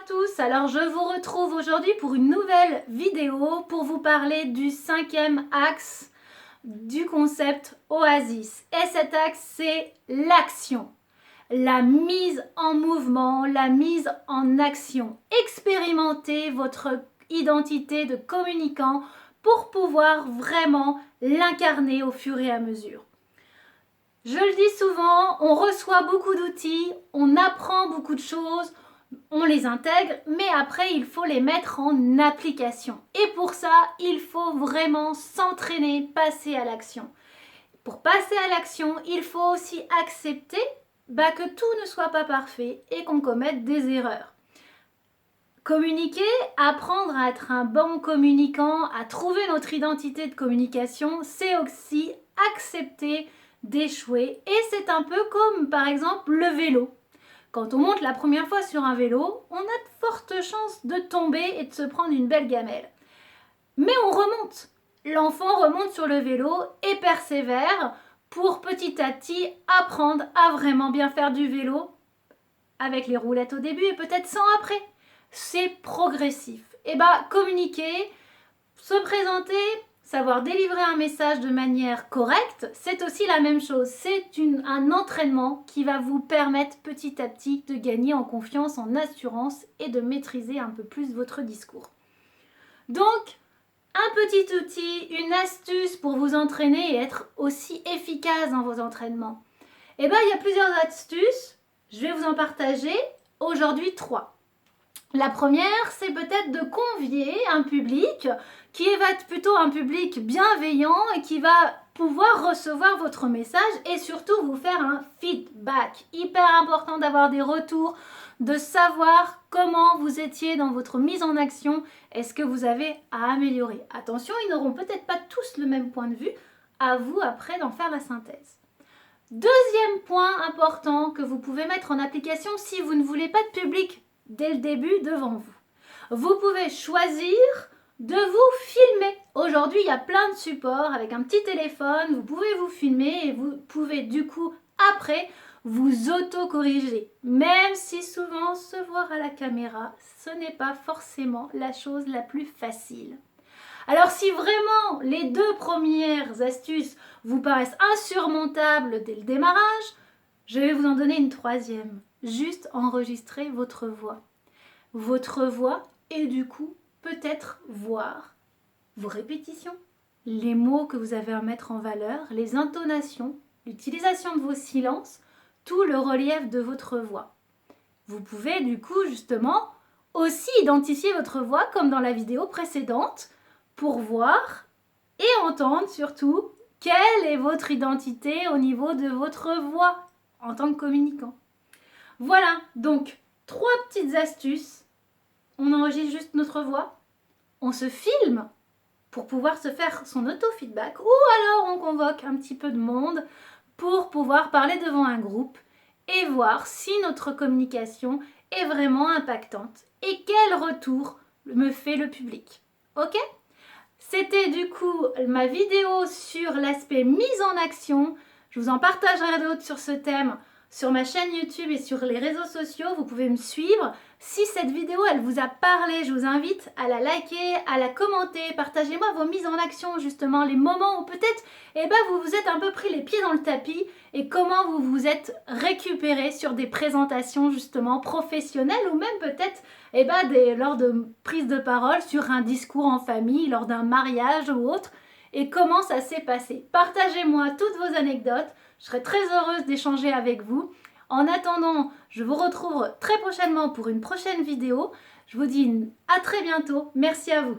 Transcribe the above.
tous, alors je vous retrouve aujourd'hui pour une nouvelle vidéo pour vous parler du 5e axe du concept Oasis. Et cet axe, c'est l'action, la mise en mouvement, la mise en action. Expérimentez votre identité de communicant pour pouvoir vraiment l'incarner au fur et à mesure. Je le dis souvent, on reçoit beaucoup d'outils, on apprend beaucoup de choses, on les intègre, mais après il faut les mettre en application. Et pour ça, il faut vraiment s'entraîner, passer à l'action. Pour passer à l'action, il faut aussi accepter que tout ne soit pas parfait et qu'on commette des erreurs. Communiquer, apprendre à être un bon communicant, à trouver notre identité de communication, c'est aussi accepter d'échouer. Et c'est un peu comme par exemple le vélo. Quand on monte la première fois sur un vélo, on a de fortes chances de tomber et de se prendre une belle gamelle. Mais on remonte. L'enfant remonte sur le vélo et persévère pour petit à petit apprendre à vraiment bien faire du vélo avec les roulettes au début et peut-être sans après. C'est progressif. Et communiquer, se présenter, savoir délivrer un message de manière correcte, c'est aussi la même chose. C'est un entraînement qui va vous permettre petit à petit de gagner en confiance, en assurance et de maîtriser un peu plus votre discours. Donc, un petit outil, une astuce pour vous entraîner et être aussi efficace dans vos entraînements. Il y a plusieurs astuces. Je vais vous en partager aujourd'hui 3. La première, c'est peut-être de convier un public qui va être plutôt un public bienveillant et qui va pouvoir recevoir votre message et surtout vous faire un feedback. Hyper important d'avoir des retours, de savoir comment vous étiez dans votre mise en action et ce que vous avez à améliorer. Attention, ils n'auront peut-être pas tous le même point de vue, à vous après d'en faire la synthèse. Deuxième point important que vous pouvez mettre en application si vous ne voulez pas de public dès le début devant vous. Vous pouvez choisir de vous filmer. Aujourd'hui, il y a plein de supports avec un petit téléphone, vous pouvez vous filmer et vous pouvez du coup après vous auto-corriger. Même si souvent se voir à la caméra, ce n'est pas forcément la chose la plus facile. Alors si vraiment les 2 premières astuces vous paraissent insurmontables dès le démarrage, je vais vous en donner une 3e. Juste enregistrer votre voix. Votre voix et du coup peut-être voir vos répétitions, les mots que vous avez à mettre en valeur, les intonations, l'utilisation de vos silences, tout le relief de votre voix. Vous pouvez du coup justement aussi identifier votre voix comme dans la vidéo précédente pour voir et entendre surtout quelle est votre identité au niveau de votre voix en tant que communicant. Voilà, donc 3 petites astuces. On enregistre juste notre voix, on se filme pour pouvoir se faire son auto-feedback ou alors on convoque un petit peu de monde pour pouvoir parler devant un groupe et voir si notre communication est vraiment impactante et quel retour me fait le public. Ok ? C'était du coup ma vidéo sur l'aspect mise en action. Je vous en partagerai d'autres sur ce thème sur ma chaîne YouTube et sur les réseaux sociaux. Vous pouvez me suivre. Si cette vidéo elle vous a parlé, je vous invite à la liker, à la commenter. Partagez-moi vos mises en action justement, les moments où peut-être vous vous êtes un peu pris les pieds dans le tapis et comment vous vous êtes récupéré sur des présentations justement professionnelles ou même peut-être lors de prises de parole sur un discours en famille, lors d'un mariage ou autre, et comment ça s'est passé. Partagez-moi toutes vos anecdotes, je serai très heureuse d'échanger avec vous. En attendant, je vous retrouve très prochainement pour une prochaine vidéo. Je vous dis à très bientôt, merci à vous.